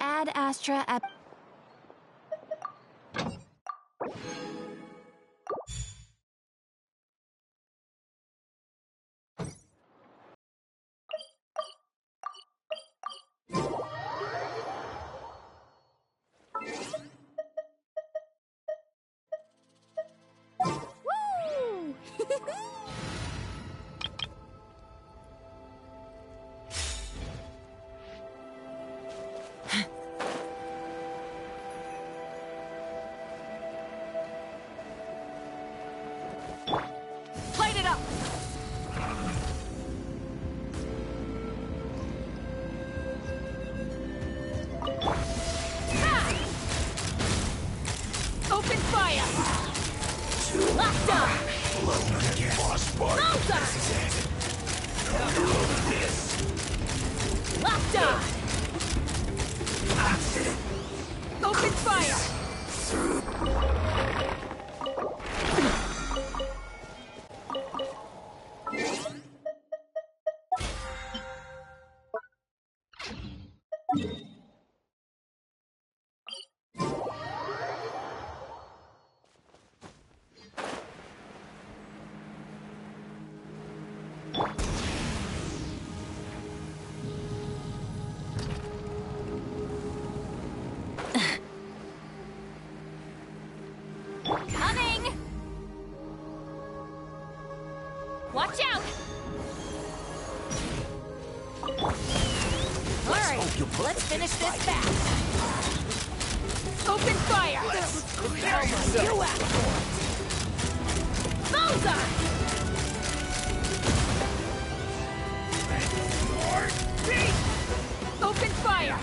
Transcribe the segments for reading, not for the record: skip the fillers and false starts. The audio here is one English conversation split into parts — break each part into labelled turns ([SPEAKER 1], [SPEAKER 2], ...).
[SPEAKER 1] Add Astra at... Woo! Light it up! Ha! Open fire! Locked up! Malta! Locked up! Open fire! Coming! Watch out! Alright, let's finish this fast. Open fire! Prepare yourself! You act for it! Bullseye! Open fire!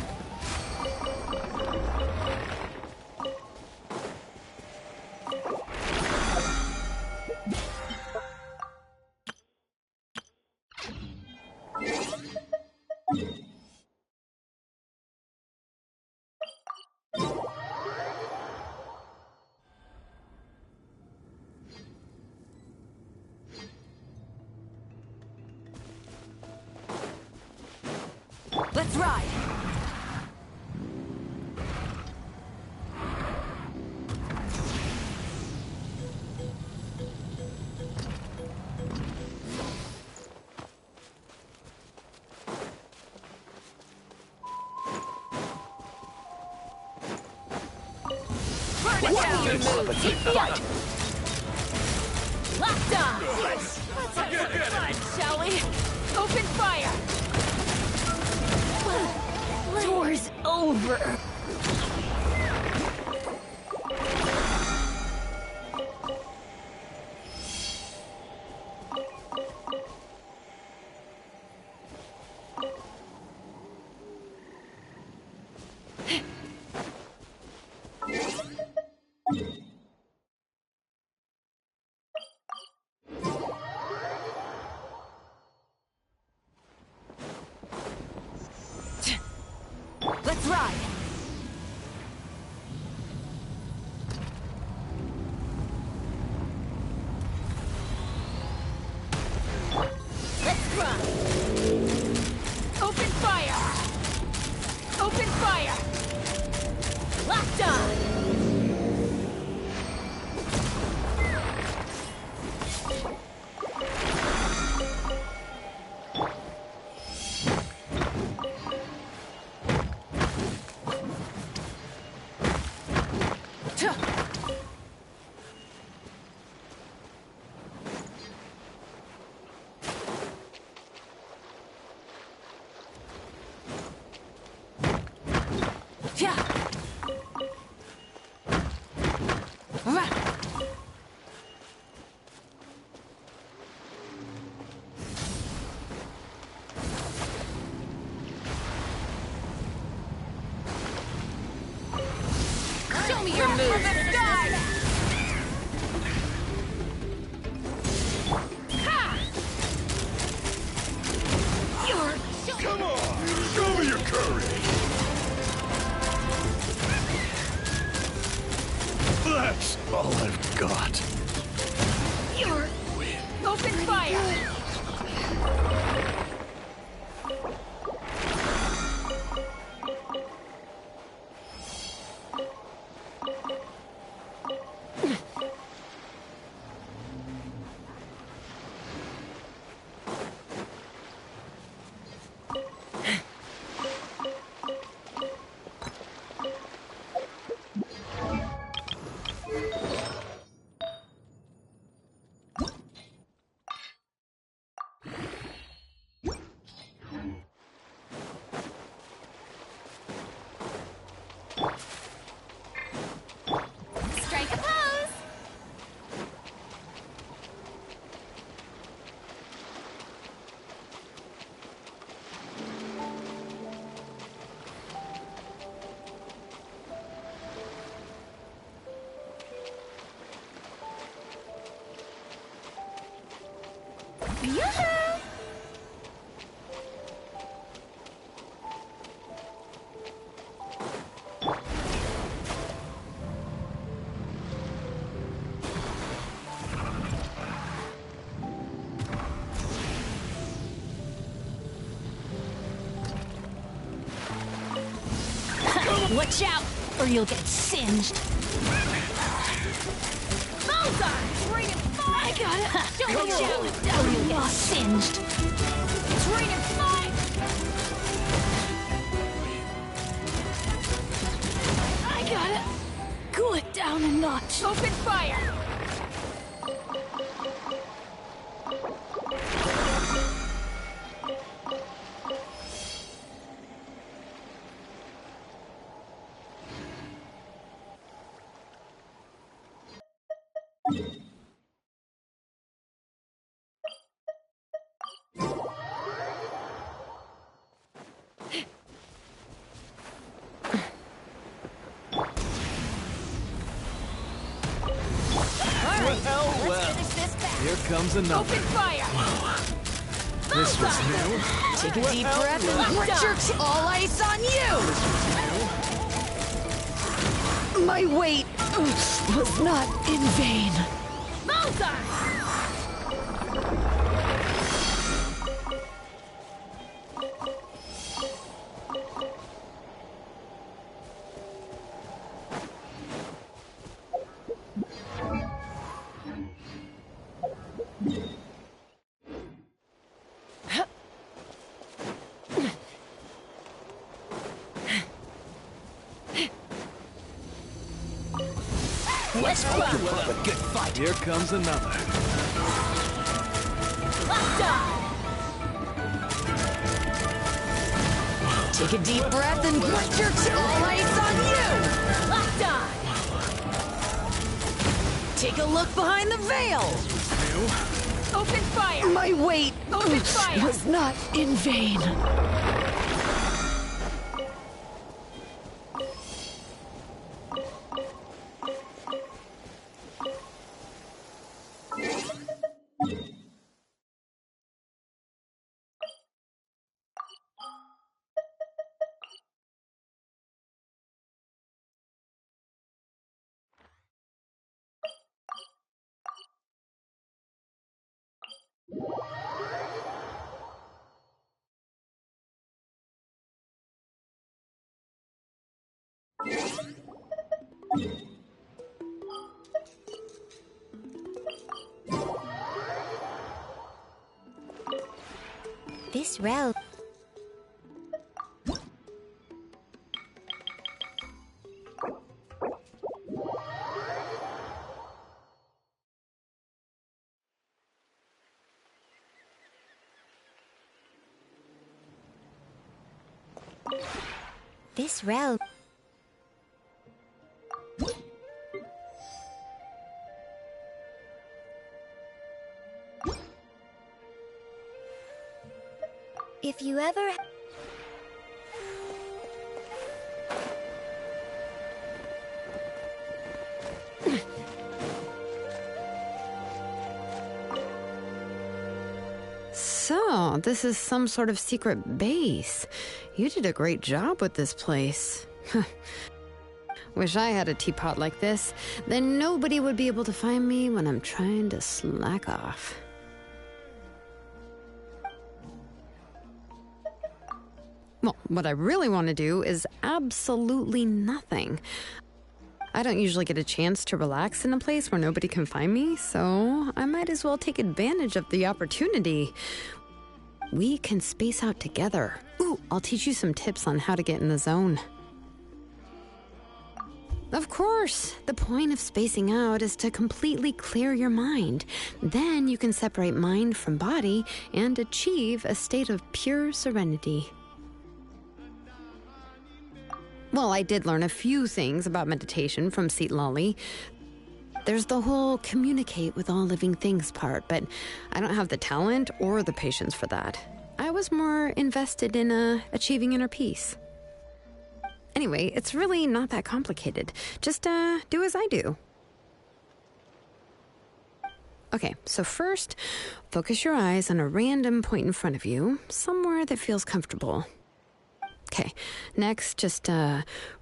[SPEAKER 1] Let's ride! Burn it down! Fight! Locked on! Let's have some fun, shall we? Open fire! Door's over. Let's ride! Open fire! Strike a pose! Yoo-hoo! Watch out, or you'll get singed. Bullseye! Raining fire! I got it! Don't watch out, or you'll get singed. It's raining fire! I got it! Cool it down a notch. Open fire!
[SPEAKER 2] Here comes another.
[SPEAKER 1] Open fire!
[SPEAKER 2] This was new.
[SPEAKER 3] Take a deep breath and grit your teeth. All ice on you! My weight was not in vain.
[SPEAKER 1] Bullseye!
[SPEAKER 2] Let's hope you put up a good fight. Here comes another.
[SPEAKER 1] Left eye!
[SPEAKER 3] Take a deep breath and grit your teeth. All ice on you!
[SPEAKER 1] Left eye!
[SPEAKER 3] Take a look behind the veil.
[SPEAKER 1] Open fire!
[SPEAKER 3] My weight
[SPEAKER 1] Open fire!
[SPEAKER 3] was not in vain.
[SPEAKER 4] This route. This route. If you ever...
[SPEAKER 5] So, this is some sort of secret base. You did a great job with this place. Wish I had a teapot like this. Then nobody would be able to find me when I'm trying to slack off. Well, what I really want to do is absolutely nothing. I don't usually get a chance to relax in a place where nobody can find me, so I might as well take advantage of the opportunity. We can space out together. Ooh, I'll teach you some tips on how to get in the zone. Of course, the point of spacing out is to completely clear your mind. Then you can separate mind from body and achieve a state of pure serenity. Well, I did learn a few things about meditation from Seat Lolly. There's the whole communicate with all living things part, but I don't have the talent or the patience for that. I was more invested in achieving inner peace. Anyway, it's really not that complicated. Just do as I do. Okay, so first, focus your eyes on a random point in front of you, somewhere that feels comfortable. Okay, next, just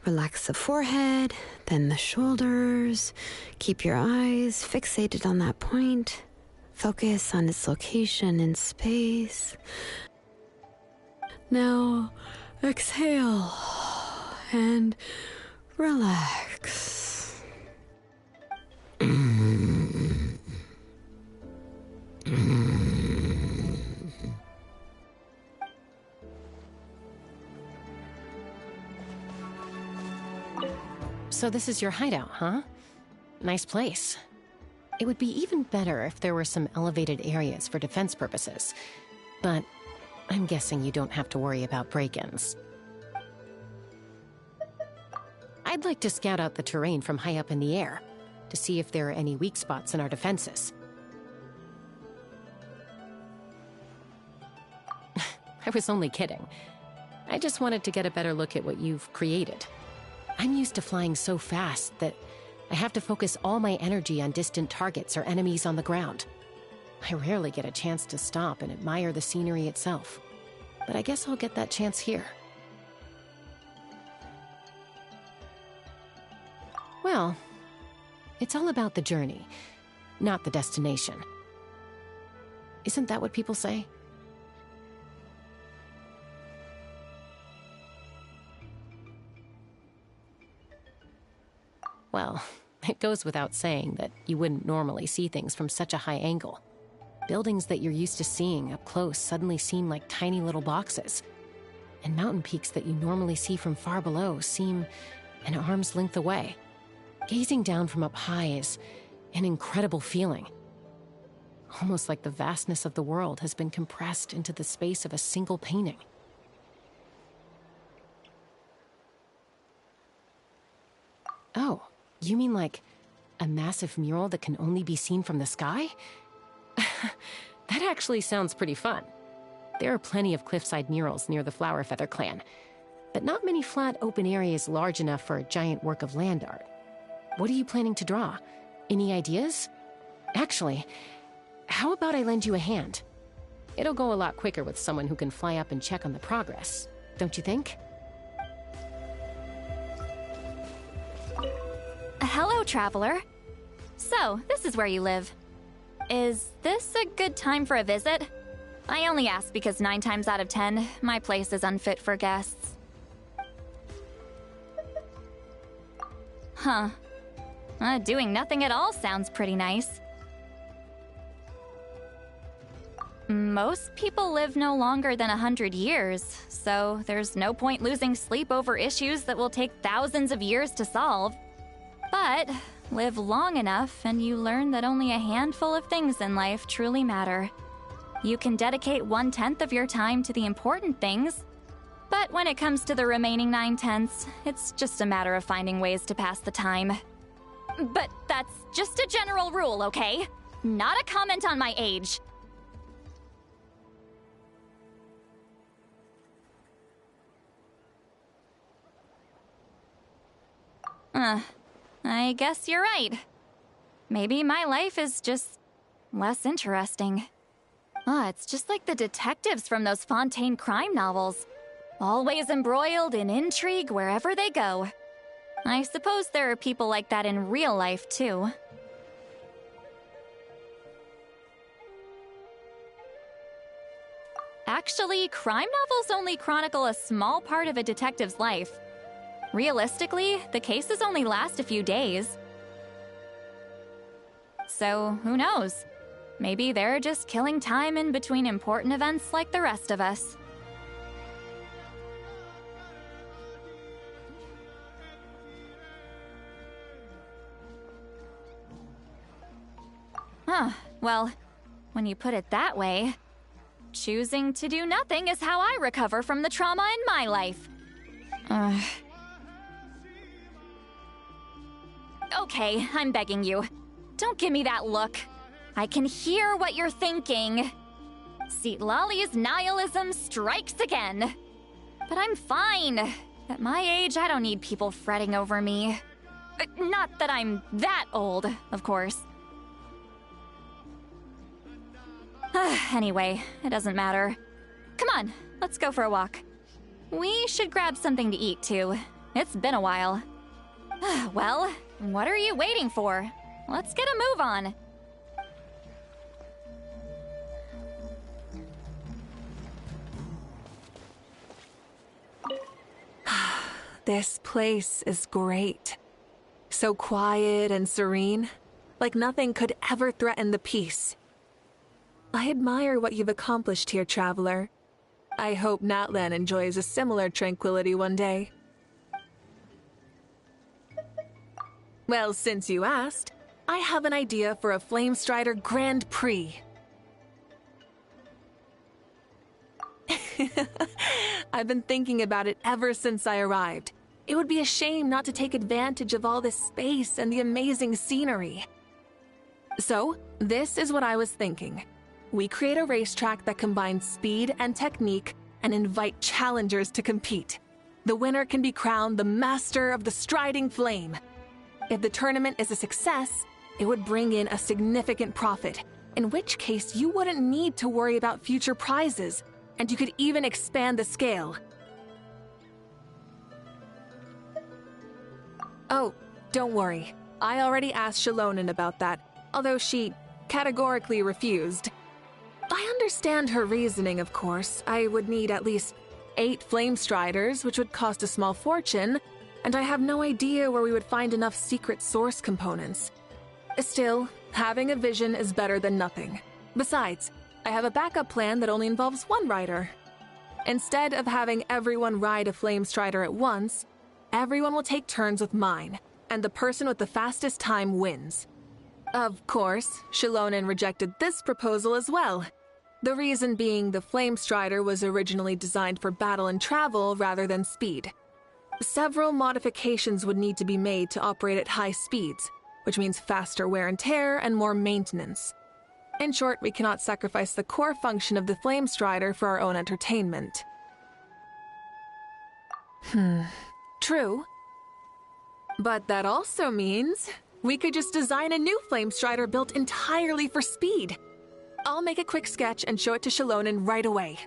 [SPEAKER 5] relax the forehead, then the shoulders. Keep your eyes fixated on that point. Focus on its location in space. Now, exhale and relax.
[SPEAKER 6] So this is your hideout, huh? Nice place. It would be even better if there were some elevated areas for defense purposes. But I'm guessing you don't have to worry about break-ins. I'd like to scout out the terrain from high up in the air, to see if there are any weak spots in our defenses. I was only kidding. I just wanted to get a better look at what you've created. I'm used to flying so fast that I have to focus all my energy on distant targets or enemies on the ground. I rarely get a chance to stop and admire the scenery itself. But I guess I'll get that chance here. Well, it's all about the journey, not the destination. Isn't that what people say? Well, it goes without saying that you wouldn't normally see things from such a high angle. Buildings that you're used to seeing up close suddenly seem like tiny little boxes. And mountain peaks that you normally see from far below seem an arm's length away. Gazing down from up high is an incredible feeling. Almost like the vastness of the world has been compressed into the space of a single painting. Oh. You mean like a massive mural that can only be seen from the sky? That actually sounds pretty fun. There are plenty of cliffside murals near the Flower Feather clan, but not many flat open areas large enough for a giant work of land art. What are you planning to draw? Any ideas? Actually, how about I lend you a hand? It'll go a lot quicker with someone who can fly up and check on the progress, don't you think?
[SPEAKER 1] Hello, traveler. So, this is where you live. Is this a good time for a visit? I only ask because 9 times out of 10, my place is unfit for guests. Huh. Doing nothing at all sounds pretty nice. Most people live no longer than 100 years, so there's no point losing sleep over issues that will take thousands of years to solve. But live long enough and you learn that only a handful of things in life truly matter. You can dedicate 1/10 of your time to the important things, but when it comes to the remaining 9/10, it's just a matter of finding ways to pass the time. But that's just a general rule, okay? Not a comment on my age. I guess you're right. Maybe my life is just less interesting. It's just like the detectives from those Fontaine crime novels. Always embroiled in intrigue wherever they go. I suppose there are people like that in real life, too. Actually, crime novels only chronicle a small part of a detective's life. Realistically, the cases only last a few days. So, who knows? Maybe they're just killing time in between important events like the rest of us. Huh, well, when you put it that way, choosing to do nothing is how I recover from the trauma in my life. Okay, I'm begging you. Don't give me that look. I can hear what you're thinking. Lolly's nihilism strikes again. But I'm fine. At my age, I don't need people fretting over me. Not that I'm that old, of course. Anyway, it doesn't matter. Come on, let's go for a walk. We should grab something to eat, too. It's been a while. Well, what are you waiting for? Let's get a move on.
[SPEAKER 7] This place is great. So quiet and serene, like nothing could ever threaten the peace. I admire what you've accomplished here, traveler. I hope Natlan enjoys a similar tranquility one day. Well, since you asked, I have an idea for a Flamestrider Grand Prix. I've been thinking about it ever since I arrived. It would be a shame not to take advantage of all this space and the amazing scenery. So, this is what I was thinking. We create a racetrack that combines speed and technique and invite challengers to compete. The winner can be crowned the master of the striding flame. If the tournament is a success, it would bring in a significant profit, in which case you wouldn't need to worry about future prizes, and you could even expand the scale. Oh, don't worry. I already asked Shalonen about that, although she categorically refused. I understand her reasoning, of course. I would need at least 8 Flamestriders, which would cost a small fortune, and I have no idea where we would find enough secret source components. Still, having a vision is better than nothing. Besides, I have a backup plan that only involves one rider. Instead of having everyone ride a Flamestrider at once, everyone will take turns with mine, and the person with the fastest time wins. Of course, Shalonen rejected this proposal as well. The reason being the Flamestrider was originally designed for battle and travel rather than speed. Several modifications would need to be made to operate at high speeds, which means faster wear and tear and more maintenance. In short, we cannot sacrifice the core function of the Flamestrider for our own entertainment. True. But that also means we could just design a new Flamestrider built entirely for speed. I'll make a quick sketch and show it to Shalonen right away.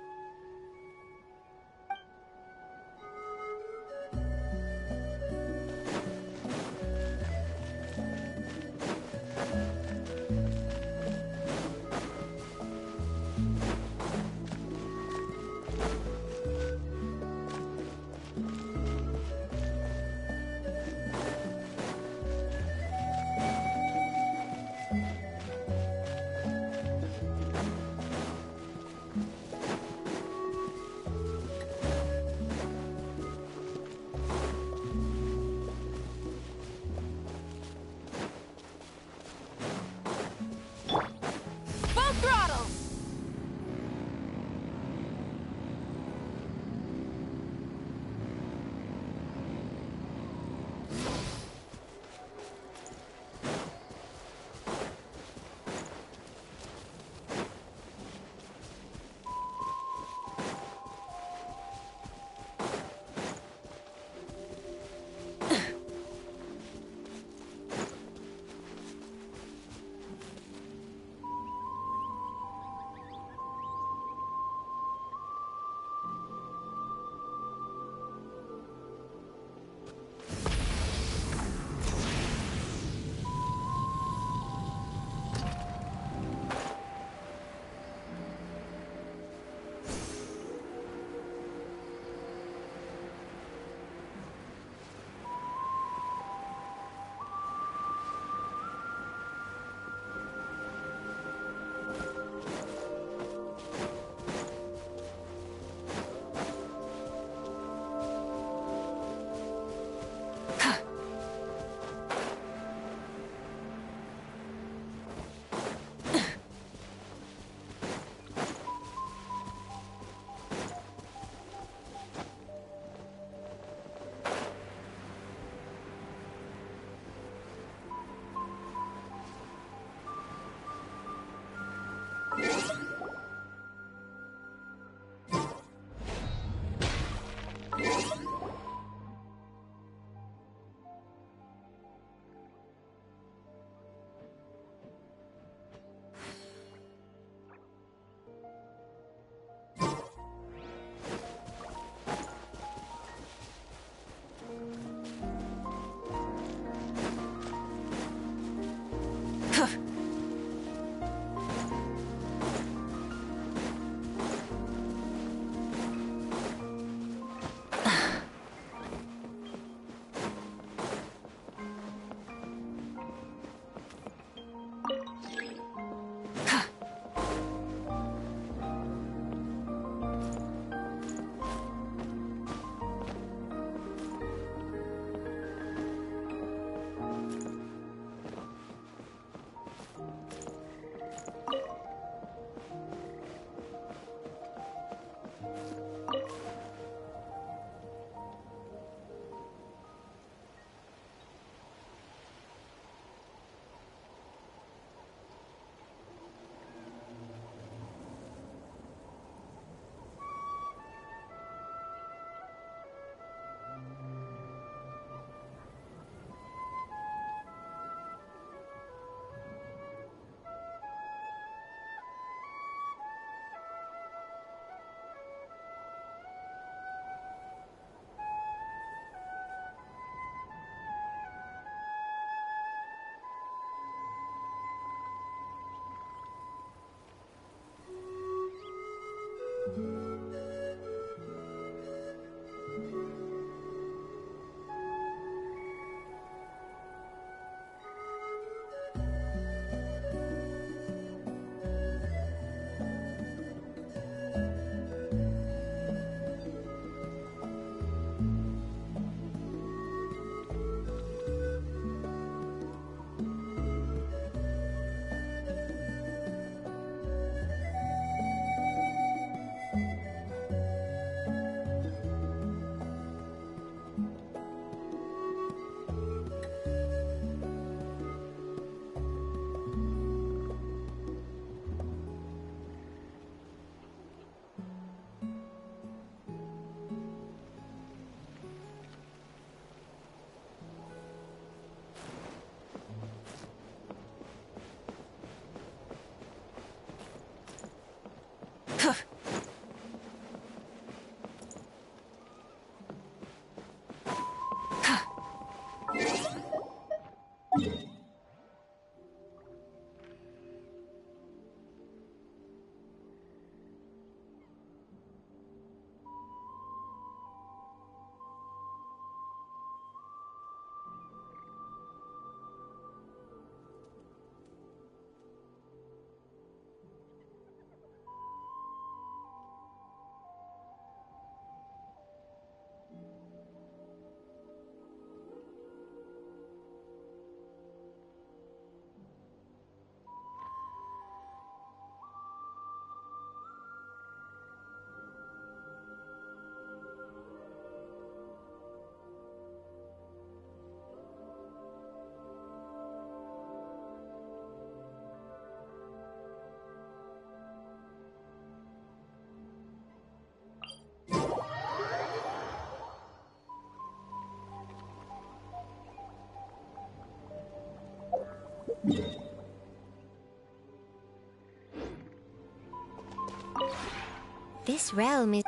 [SPEAKER 4] This realm is...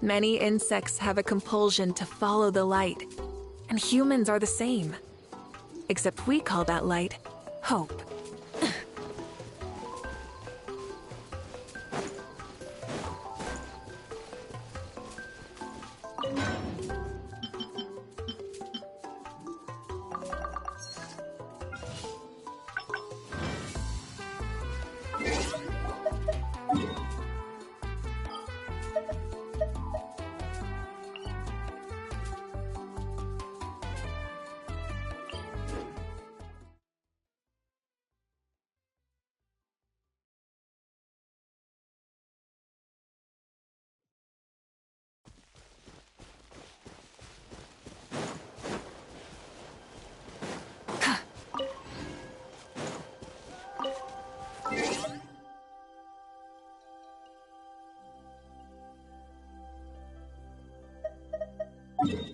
[SPEAKER 7] Many insects have a compulsion to follow the light, and humans are the same. Except we call that light hope.
[SPEAKER 4] you